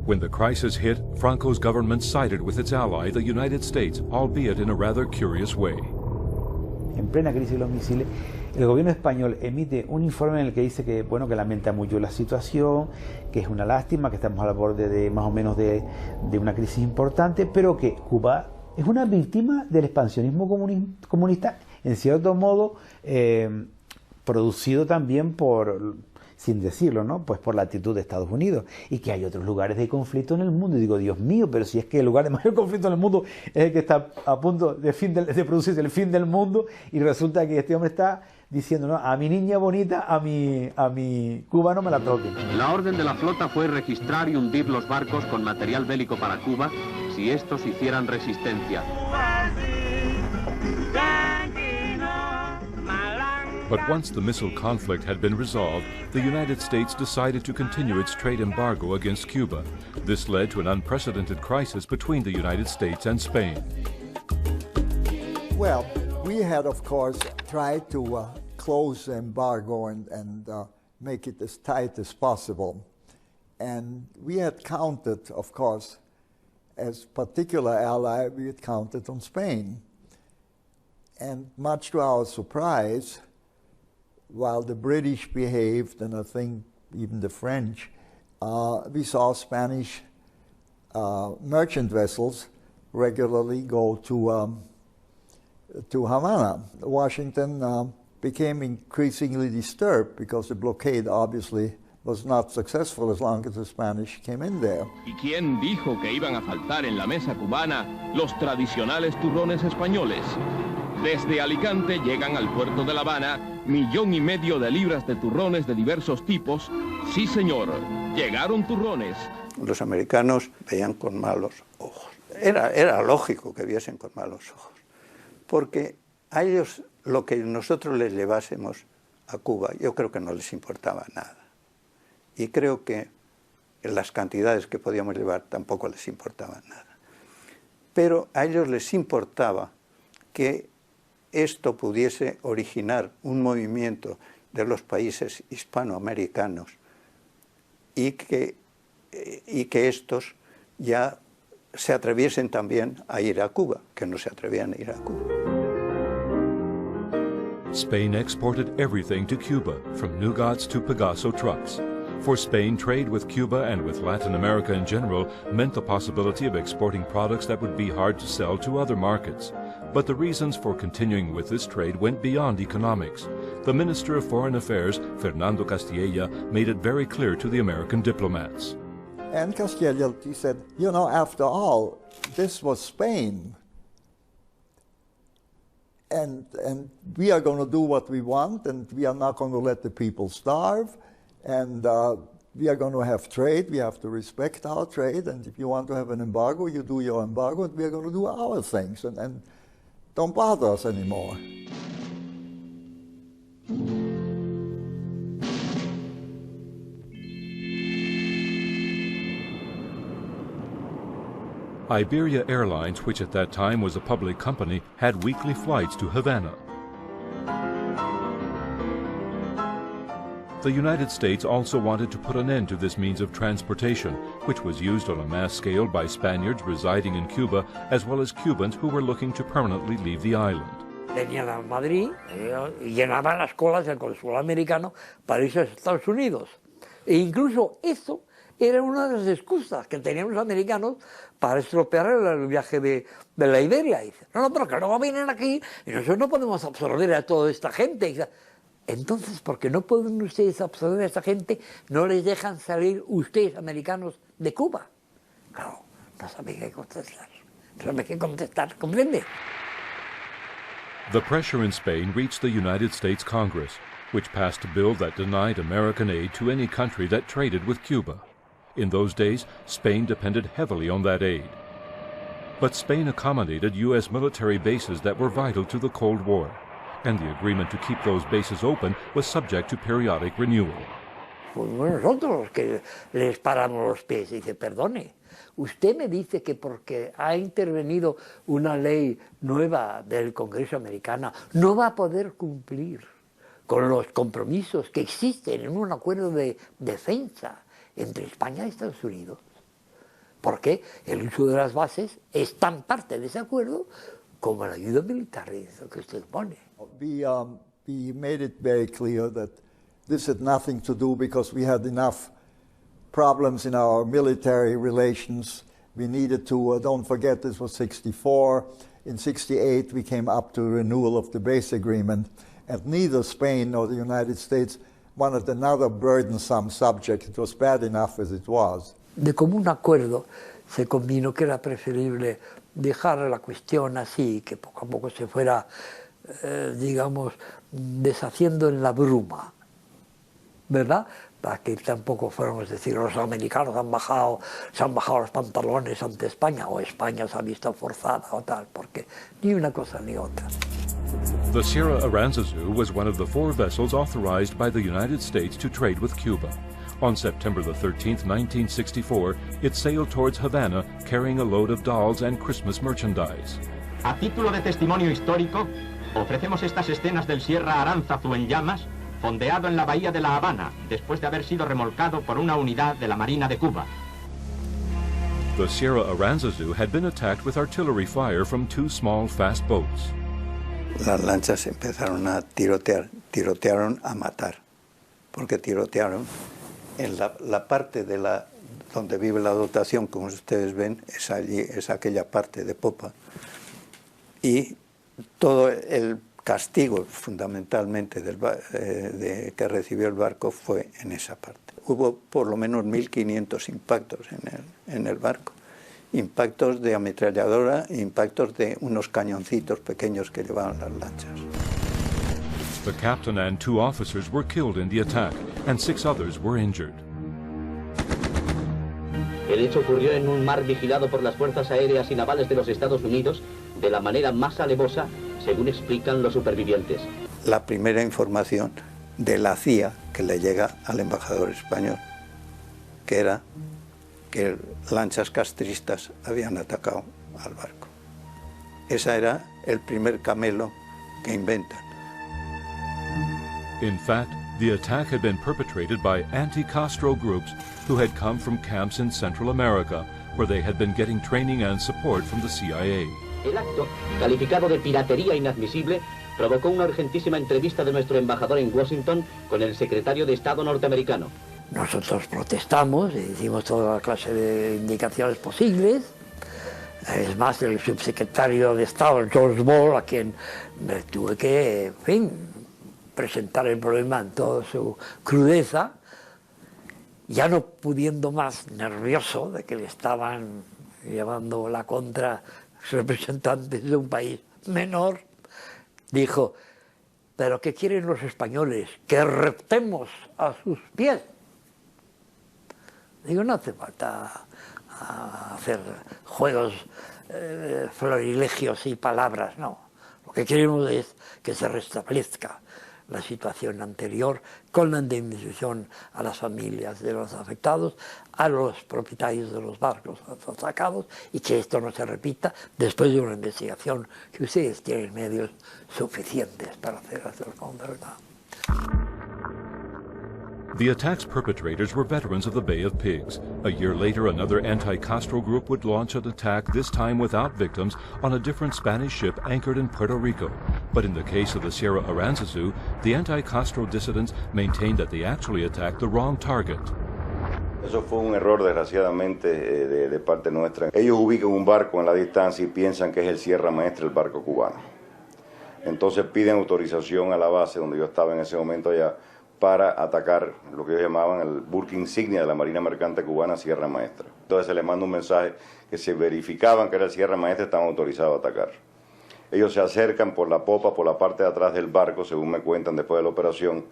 When the crisis hit, Franco's government sided with its ally, the United States, albeit in a rather curious way. En plena crisis de los misiles, el gobierno español emite un informe en el que dice que, bueno, que lamenta mucho la situación, que es una lástima, que estamos al borde de más o menos de una crisis importante, pero que Cuba es una víctima del expansionismo comunista, en cierto modo, producido también por, sin decirlo, ¿no?, pues por la actitud de Estados Unidos, y que hay otros lugares de conflicto en el mundo. Y digo, Dios mío, pero si es que el lugar de mayor conflicto en el mundo es el que está a punto de producirse el fin del mundo, y resulta que este hombre está diciendo, no, a mi niña bonita, a mi Cuba no me la toquen. La orden de la flota fue registrar y hundir los barcos con material bélico para Cuba si estos hicieran resistencia. But once the missile conflict had been resolved, the United States decided to continue its trade embargo against Cuba. This led to an unprecedented crisis between the United States and Spain. Well, we had, of course, tried to close the embargo and make it as tight as possible. And we had counted, of course, as particular ally, we had counted on Spain. And much to our surprise, while the British behaved, and I think even the French, we saw Spanish merchant vessels regularly go to Havana. Washington became increasingly disturbed because the blockade obviously was not successful as long as the Spanish came in there. ¿Y quién dijo que iban a faltar en la mesa cubana los tradicionales turrones españoles? Desde Alicante llegan al puerto de La Habana 1,5 millones de libras de turrones de diversos tipos. Sí, señor, llegaron turrones. Los americanos veían con malos ojos. Era lógico que viesen con malos ojos, porque a ellos lo que nosotros les llevásemos a Cuba, yo creo que no les importaba nada. Y creo que las cantidades que podíamos llevar tampoco les importaban nada. Pero a ellos les importaba que esto pudiese originar un movimiento de los países hispanoamericanos y que estos ya se atreviesen también a ir a Cuba, que no se atrevían a ir a Cuba. Spain exported everything to Cuba, from Nugats to Pegaso trucks. For Spain, trade with Cuba and with Latin America in general meant the possibility of exporting products that would be hard to sell to other markets. But the reasons for continuing with this trade went beyond economics. The Minister of Foreign Affairs, Fernando Castilla, made it very clear to the American diplomats. And Castilla, he said, you know, after all, this was Spain. And we are going to do what we want, and we are not going to let the people starve. And we are going to have trade. We have to respect our trade. And if you want to have an embargo, you do your embargo, and we are going to do our things. And don't bother us anymore. Iberia Airlines, which at that time was a public company, had weekly flights to Havana. The United States also wanted to put an end to this means of transportation, which was used on a mass scale by Spaniards residing in Cuba, as well as Cubans who were looking to permanently leave the island. Venían a Madrid y llenaban las colas del consulado americano para irse a Estados Unidos. E incluso eso era una de las excusas que tenían los americanos para estropear el viaje de la Iberia. Y dicen, no, pero que luego vienen aquí y nosotros no podemos absorber a toda esta gente. Y dicen, entonces, ¿por qué no pueden ustedes absorber a esta gente? ¿No les dejan salir ustedes, americanos, de Cuba? Claro, no saben qué contestar. No saben qué contestar, ¿comprende? The pressure in Spain reached the United States Congress, which passed a bill that denied American aid to any country that traded with Cuba. In those days, Spain depended heavily on that aid. But Spain accommodated U.S. military bases that were vital to the Cold War, and the agreement to keep those bases open was subject to periodic renewal. Fuimos nosotros los que les paramos los pies. Dice, perdone, usted me dice que porque ha intervenido una ley nueva del Congreso americano no va a poder cumplir con los compromisos que existen en un acuerdo de defensa entre España y Estados Unidos. Porque el uso de las bases es tan parte de ese acuerdo como la ayuda militar que usted pone. We made it very clear that this had nothing to do because we had enough problems in our military relations. We needed to, don't forget this was 64. In 68 we came up to renewal of the base agreement, and neither Spain nor the United States wanted another burdensome subject. It was bad enough as it was. De común acuerdo se convino que era preferible dejar la cuestión así, que poco a poco se fuera, digamos, deshaciendo en la bruma, ¿verdad? Para que tampoco fuéramos a decir los americanos se han bajado los pantalones ante España, o España se ha visto forzada o tal, porque ni una cosa ni otra. The Sierra Aranzazu was one of the 4 vessels authorized by the United States to trade with Cuba. On September the 13th, 1964, it sailed towards Havana carrying a load of dolls and Christmas merchandise. A título de testimonio histórico, ofrecemos estas escenas del Sierra Aránzazu en llamas, fondeado en la bahía de La Habana, después de haber sido remolcado por una unidad de la Marina de Cuba. The Sierra Aranzazu had been attacked with artillery fire from 2 small fast boats. Las lanchas empezaron a tirotearon a matar, porque tirotearon en la parte de donde vive la dotación, como ustedes ven, es aquella parte de popa, y todo el castigo fundamentalmente que recibió el barco fue en esa parte. Hubo por lo menos 1.500 impactos en el barco, impactos de ametralladora, impactos de unos cañoncitos pequeños que llevaban las lanchas. The captain and 2 officers were killed in the attack, and 6 others were injured. El hecho ocurrió en un mar vigilado por las fuerzas aéreas y navales de los Estados Unidos de la manera más alevosa, según explican los supervivientes. La primera información de la CIA que le llega al embajador español, que era que lanchas castristas habían atacado al barco. Ese era el primer camelo que inventan. In fact, the attack had been perpetrated by anti-Castro groups who had come from camps in Central America, where they had been getting training and support from the CIA. El acto, calificado de piratería inadmisible, provocó una urgentísima entrevista de nuestro embajador en Washington con el secretario de Estado norteamericano. Nosotros protestamos y hicimos toda clase de indicaciones posibles. Es más, el subsecretario de Estado, George Ball, a quien me tuve que, en fin, presentar el problema en toda su crudeza, ya no pudiendo más, nervioso de que le estaban llevando la contra representantes de un país menor, dijo, ¿pero qué quieren los españoles? ¿Que reptemos a sus pies? Digo, no hace falta hacer juegos, florilegios y palabras, no. Lo que queremos es que se restablezca la situación anterior con la indemnización a las familias de los afectados, a los propietarios de los barcos atacados, y que esto no se repita después de una investigación que ustedes tienen medios suficientes para hacerlo con verdad. The attack's perpetrators were veterans of the Bay of Pigs. A year later, another anti-Castro group would launch an attack, this time without victims, on a different Spanish ship anchored in Puerto Rico. But in the case of the Sierra Aranzazu, the anti-Castro dissidents maintained that they actually attacked the wrong target. Eso fue un error, desgraciadamente, de parte nuestra. Ellos ubican un barco en la distancia y piensan que es el Sierra Maestra, el barco cubano. Entonces piden autorización a la base donde yo estaba en ese momento allá, para atacar lo que ellos llamaban el buque insignia de la Marina Mercante Cubana, Sierra Maestra. Entonces se les manda un mensaje que si verificaban que era el Sierra Maestra, estaban autorizados a atacar. Ellos se acercan por la popa, por la parte de atrás del barco, según me cuentan después de la operación.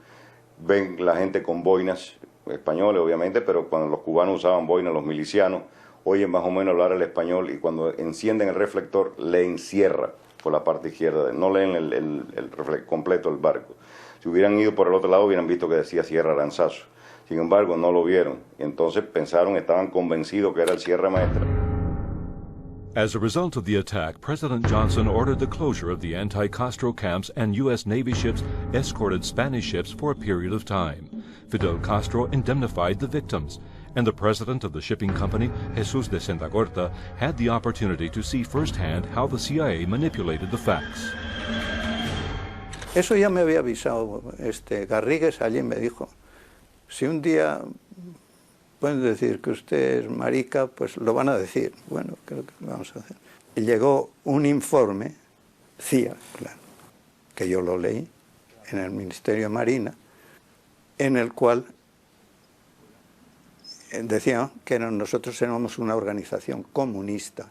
Ven la gente con boinas, españoles obviamente, pero cuando los cubanos usaban boinas, los milicianos oyen más o menos hablar el español y cuando encienden el reflector leen Sierra por la parte izquierda, no leen el reflector completo del barco. Si hubieran ido por el otro lado hubieran visto que decía Sierra Aranzazu. Sin embargo, no lo vieron. Y entonces pensaron, estaban convencidos que era el Sierra Maestra. As a result of the attack, President Johnson ordered the closure of the anti-Castro camps and U.S. Navy ships escorted Spanish ships for a period of time. Fidel Castro indemnified the victims, and the president of the shipping company, Jesus de Santagorta, had the opportunity to see firsthand how the CIA manipulated the facts. Eso ya me había avisado Garrigues, allí me dijo, si un día pueden decir que usted es marica, pues lo van a decir. Bueno, creo que lo vamos a hacer. Y llegó un informe, CIA, claro, que yo lo leí en el Ministerio de Marina, en el cual decían que nosotros éramos una organización comunista,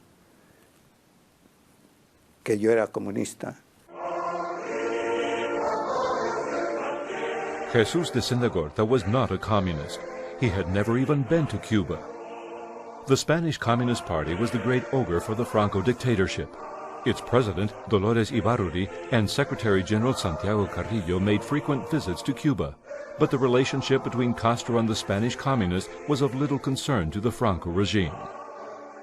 que yo era comunista. Jesus de Santagorta was not a communist. He had never even been to Cuba. The Spanish Communist Party was the great ogre for the Franco dictatorship. Its president, Dolores Ibarruri, and Secretary General Santiago Carrillo made frequent visits to Cuba. But the relationship between Castro and the Spanish communists was of little concern to the Franco regime.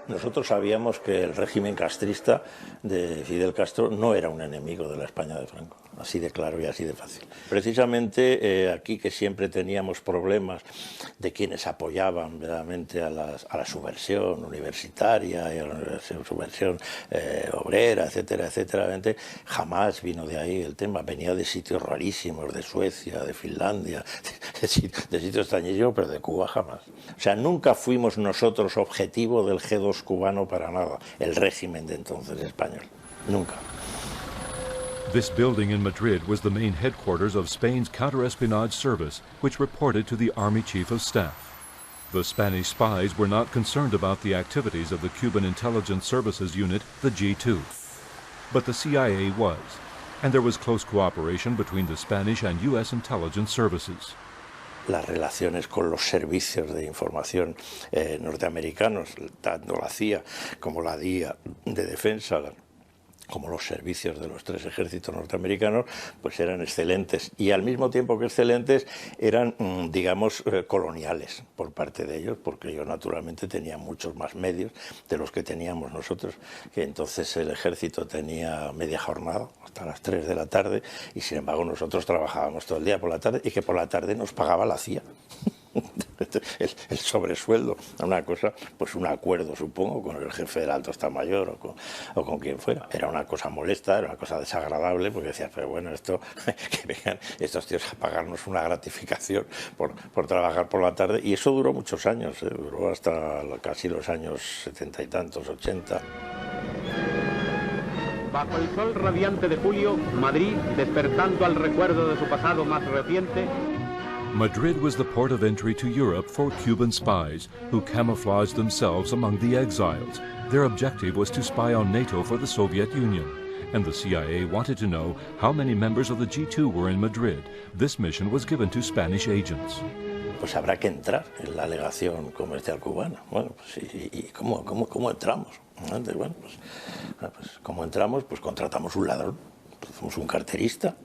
Nosotros sabíamos que el régimen castrista de Fidel Castro no era un enemigo de la España de Franco, así de claro y así de fácil. Precisamente aquí que siempre teníamos problemas de quienes apoyaban verdaderamente a la subversión universitaria y a la subversión obrera, etcétera, etcétera, jamás vino de ahí el tema, venía de sitios rarísimos, de Suecia, de Finlandia, de sitios extrañísimos, pero de Cuba jamás. O sea, nunca fuimos nosotros objetivo del G2 cubano para nada, el régimen de entonces español, nunca. This building in Madrid was the main headquarters of Spain's counterespionage service, which reported to the Army Chief of Staff. The Spanish spies were not concerned about the activities of the Cuban Intelligence Services Unit, the G2. But the CIA was, and there was close cooperation between the Spanish and U.S. intelligence services. Las relaciones con los servicios de información norteamericanos, tanto la CIA como la DIA de defensa, como los servicios de los tres ejércitos norteamericanos, pues eran excelentes y al mismo tiempo que excelentes eran, digamos, coloniales por parte de ellos, porque ellos naturalmente tenían muchos más medios de los que teníamos nosotros, que entonces el ejército tenía media jornada hasta las 3 de la tarde y sin embargo nosotros trabajábamos todo el día por la tarde y que por la tarde nos pagaba la CIA. El sobresueldo, una cosa, pues un acuerdo supongo con el jefe del Alto Estado Mayor o con quien fuera. Era una cosa molesta, era una cosa desagradable porque decías, pero bueno, esto que vengan estos tíos a pagarnos una gratificación por trabajar por la tarde, y eso duró muchos años, duró hasta casi los años 70 y tantos, 80. Bajo el sol radiante de julio, Madrid, despertando al recuerdo de su pasado más reciente. Madrid was the port of entry to Europe for Cuban spies, who camouflaged themselves among the exiles. Their objective was to spy on NATO for the Soviet Union, and the CIA wanted to know how many members of the G2 were in Madrid. This mission was given to Spanish agents. Pues habrá que entrar en la alegación comercial cubana. Bueno, pues ¿y cómo entramos? Bueno, pues ¿cómo entramos? Pues contratamos un ladrón. Somos un carterista,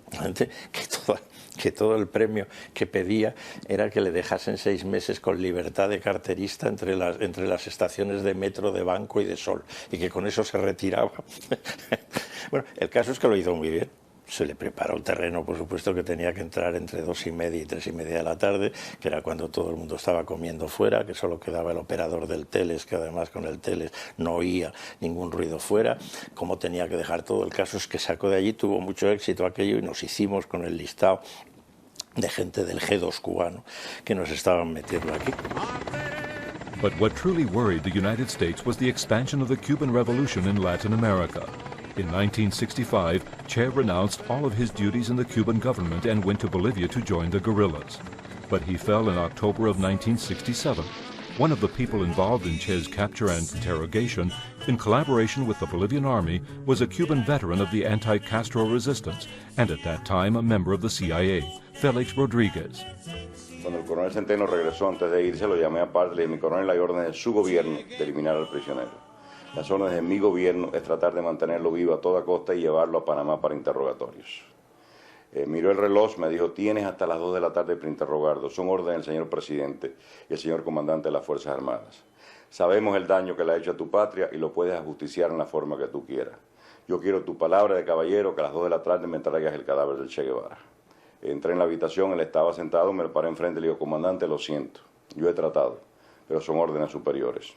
que todo el premio que pedía era que le dejasen 6 meses con libertad de carterista entre las estaciones de metro, de Banco y de Sol, y que con eso se retiraba. Bueno, el caso es que lo hizo muy bien. Se le preparó el terreno, por supuesto, que tenía que entrar entre 2:30 y 3:30 de la tarde, que era cuando todo el mundo estaba comiendo fuera, que solo quedaba el operador del Teles, que además con el Teles no oía ningún ruido fuera, cómo tenía que dejar todo. El caso es que sacó de allí, tuvo mucho éxito aquello, y nos hicimos con el listado de gente del G2 cubano que nos estaban metiendo aquí. But what truly worried the United States was the expansion of the Cuban Revolution in Latin America. In 1965, Che renounced all of his duties in the Cuban government and went to Bolivia to join the guerrillas. But he fell in October of 1967. One of the people involved in Che's capture and interrogation, in collaboration with the Bolivian army, was a Cuban veteran of the anti-Castro resistance, and at that time a member of the CIA, Felix Rodriguez. Cuando el coronel Centeno regresó antes de irse, lo llamé aparte y le dije: mi coronel, hay órdenes de su gobierno de eliminar al prisionero. Las órdenes de mi gobierno es tratar de mantenerlo vivo a toda costa y llevarlo a Panamá para interrogatorios. Miró el reloj, me dijo: tienes hasta las 2 de la tarde para interrogarlo. Son órdenes del señor presidente y el señor comandante de las Fuerzas Armadas. Sabemos el daño que le ha hecho a tu patria y lo puedes ajusticiar en la forma que tú quieras. Yo quiero tu palabra de caballero que a las 2 de la tarde me traigas el cadáver del Che Guevara. Entré en la habitación, él estaba sentado, me lo paré enfrente y le digo: comandante, lo siento, yo he tratado, pero son órdenes superiores.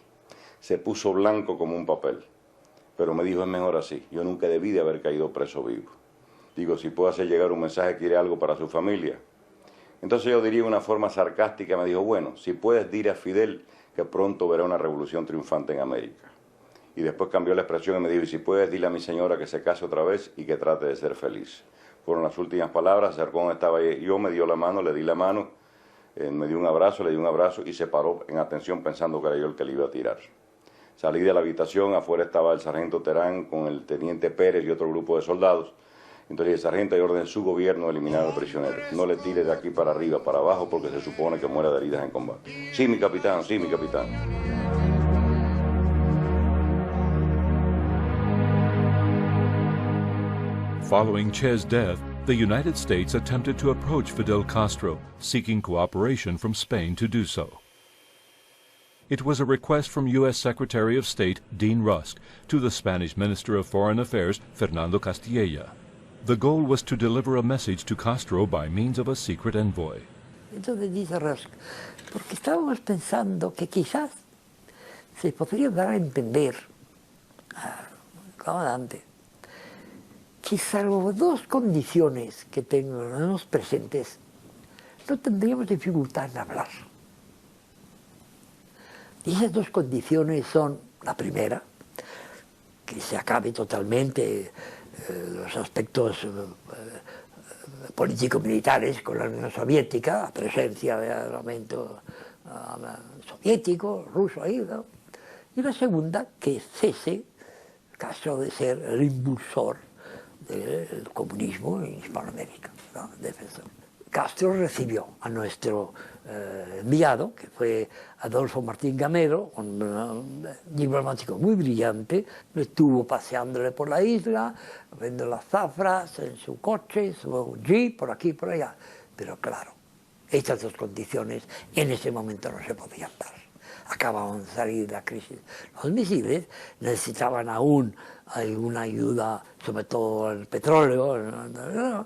Se puso blanco como un papel, pero me dijo: es mejor así, yo nunca debí de haber caído preso vivo. Digo: si puedo hacer llegar un mensaje, quiere algo para su familia. Entonces yo diría de una forma sarcástica, me dijo: bueno, si puedes dir a Fidel que pronto verá una revolución triunfante en América. Y después cambió la expresión y me dijo: y si puedes dile a mi señora que se case otra vez y que trate de ser feliz. Fueron las últimas palabras. Se acercó donde estaba yo, me dio la mano, le di la mano, me dio un abrazo, le di un abrazo y se paró en atención pensando que era yo el que le iba a tirar. Salí de la habitación, afuera estaba el sargento Terán con el teniente Pérez y otro grupo de soldados. Entonces el sargento hay orden de su gobierno de eliminar al prisionero. No le tire de aquí para arriba, para abajo, porque se supone que muera de heridas en combate. Sí, mi capitán, sí, mi capitán. Following Che's death, the United States attempted to approach Fidel Castro, seeking cooperation from Spain to do so. It was a request from U.S. Secretary of State Dean Rusk to the Spanish Minister of Foreign Affairs Fernando Castilla. The goal was to deliver a message to Castro by means of a secret envoy. Entonces dice Rusk, porque estábamos pensando que quizás se podría dar a entender al comandante que salvo 2 condiciones que tenemos presentes, no tendríamos dificultad en hablar. Y esas 2 condiciones son, la primera, que se acabe totalmente los aspectos político-militares con la Unión Soviética, la presencia del elemento soviético, ruso ahí, ¿no? Y la segunda, que cese, caso de ser el impulsor del comunismo en Hispanoamérica, ¿no? Defensor. Castro recibió a nuestro enviado, que fue Adolfo Martín Gamero, un diplomático muy brillante, lo estuvo paseándole por la isla, viendo las zafras en su coche, su jeep, por aquí y por allá. Pero claro, estas 2 condiciones en ese momento no se podían dar. Acababan de salir de la crisis. Los misiles necesitaban aún alguna ayuda, sobre todo el petróleo,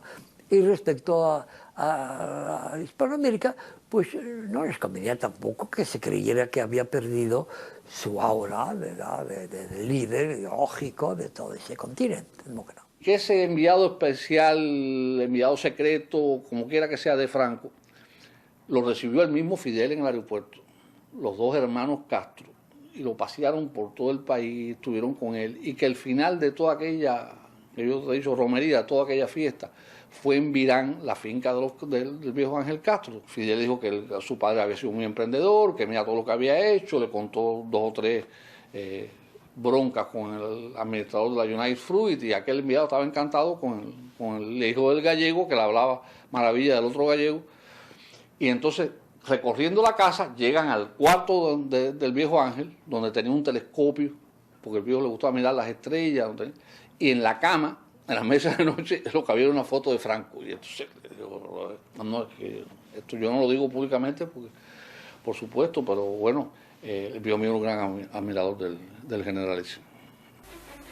y respecto a Hispanoamérica, pues no les convenía tampoco que se creyera que había perdido su aura de líder ideológico de todo ese continente. ¿No? Que ese enviado especial, enviado secreto, como quiera que sea de Franco, lo recibió el mismo Fidel en el aeropuerto, los 2 hermanos Castro, y lo pasearon por todo el país, estuvieron con él, y que el final de toda aquella, que yo te he dicho, romería, toda aquella fiesta, fue en Virán, la finca del viejo Ángel Castro. Fidel dijo que su padre había sido muy emprendedor, que mira todo lo que había hecho, le contó 2 o 3 broncas con el administrador de la United Fruit, y aquel enviado estaba encantado con el hijo del gallego, que le hablaba maravilla del otro gallego. Y entonces, recorriendo la casa, llegan al cuarto del viejo Ángel, donde tenía un telescopio, porque el viejo le gustaba mirar las estrellas, y en la cama, en la mesa de noche, lo que había era una foto de Franco. Y entonces, no, esto yo no lo digo públicamente, porque, por supuesto, pero bueno, el viejo mío era un gran admirador del generalísimo.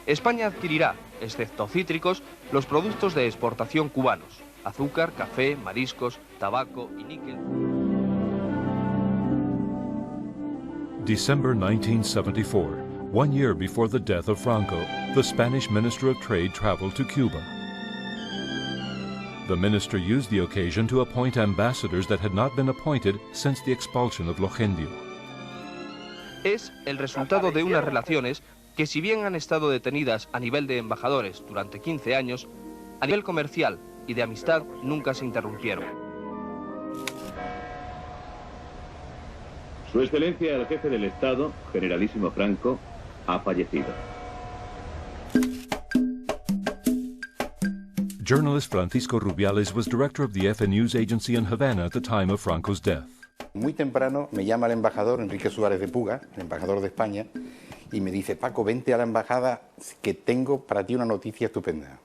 España adquirirá, excepto cítricos, los productos de exportación cubanos: azúcar, café, mariscos, tabaco y níquel. December 1974. 1 year before the death of Franco, the Spanish Minister of Trade traveled to Cuba. The minister used the occasion to appoint ambassadors that had not been appointed since the expulsion of Logendio. Es el resultado de unas relaciones que, si bien han estado detenidas a nivel de embajadores durante 15 años, a nivel comercial y de amistad nunca se interrumpieron. Su Excelencia el Jefe del Estado, Generalísimo Franco, ha fallecido. Journalist Francisco Rubiales was director of the FN News Agency in Havana at the time of Franco's death. Muy temprano me llama el embajador Enrique Suárez de Puga, el embajador de España, y me dice: Paco, vente a la embajada que tengo para ti una noticia estupenda.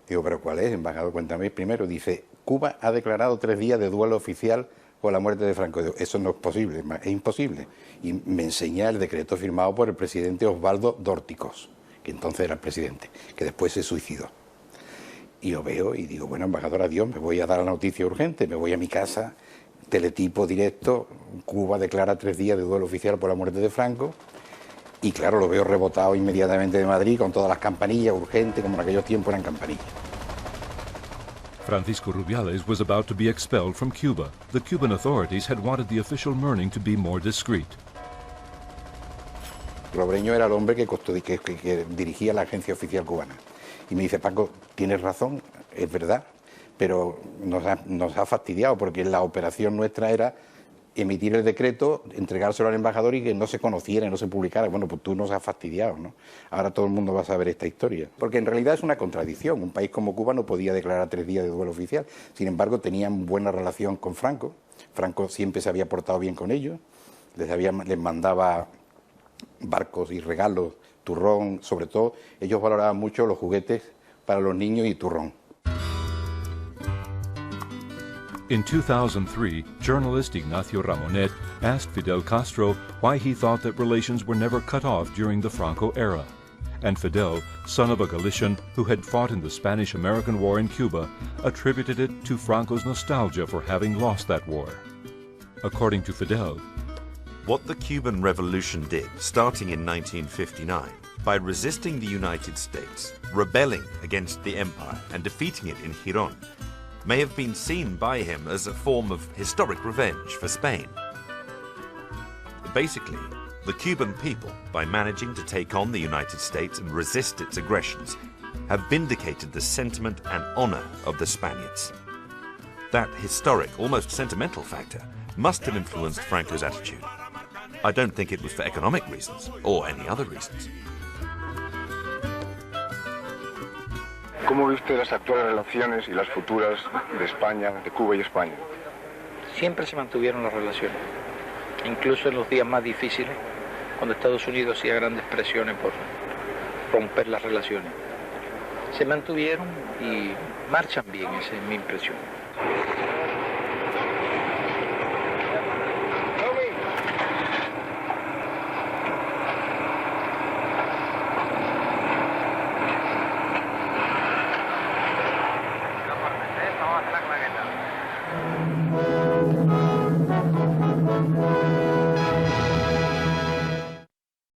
Digo, ¿pero cuál es, embajador? Cuéntame primero. Dice: Cuba ha declarado 3 días de duelo oficial por la muerte de Franco. Digo, eso no es posible, es imposible. Y me enseña el decreto firmado por el presidente Osvaldo Dórticos, que entonces era el presidente, que después se suicidó. Y lo veo y digo, bueno, embajador, adiós, me voy a dar la noticia urgente, me voy a mi casa, teletipo directo, Cuba declara 3 días de duelo oficial por la muerte de Franco, y claro, lo veo rebotado inmediatamente de Madrid con todas las campanillas urgentes, como en aquellos tiempos eran campanillas. Francisco Rubiales was about to be expelled from Cuba. The Cuban authorities had wanted the official mourning to be more discreet. Robreño era el hombre que dirigía la agencia oficial cubana. Y me dice: Paco, tienes razón, es verdad, pero nos ha fastidiado, porque la operación nuestra era emitir el decreto, entregárselo al embajador y que no se conociera, no se publicara. Bueno, pues tú nos has fastidiado, ¿no? Ahora todo el mundo va a saber esta historia. Porque en realidad es una contradicción. Un país como Cuba no podía declarar 3 días de duelo oficial. Sin embargo, tenían buena relación con Franco. Franco siempre se había portado bien con ellos. Les mandaba barcos y regalos, turrón, sobre todo. Ellos valoraban mucho los juguetes para los niños y turrón. In 2003, journalist Ignacio Ramonet asked Fidel Castro why he thought that relations were never cut off during the Franco era. And Fidel, son of a Galician who had fought in the Spanish-American War in Cuba, attributed it to Franco's nostalgia for having lost that war. According to Fidel, what the Cuban Revolution did, starting in 1959, by resisting the United States, rebelling against the empire and defeating it in Girón, may have been seen by him as a form of historic revenge for Spain. Basically, the Cuban people, by managing to take on the United States and resist its aggressions, have vindicated the sentiment and honor of the Spaniards. That historic, almost sentimental factor must have influenced Franco's attitude. I don't think it was for economic reasons or any other reasons. ¿Cómo ve usted las actuales relaciones y las futuras de España, de Cuba y España? Siempre se mantuvieron las relaciones, incluso en los días más difíciles, cuando Estados Unidos hacía grandes presiones por romper las relaciones. Se mantuvieron y marchan bien, esa es mi impresión.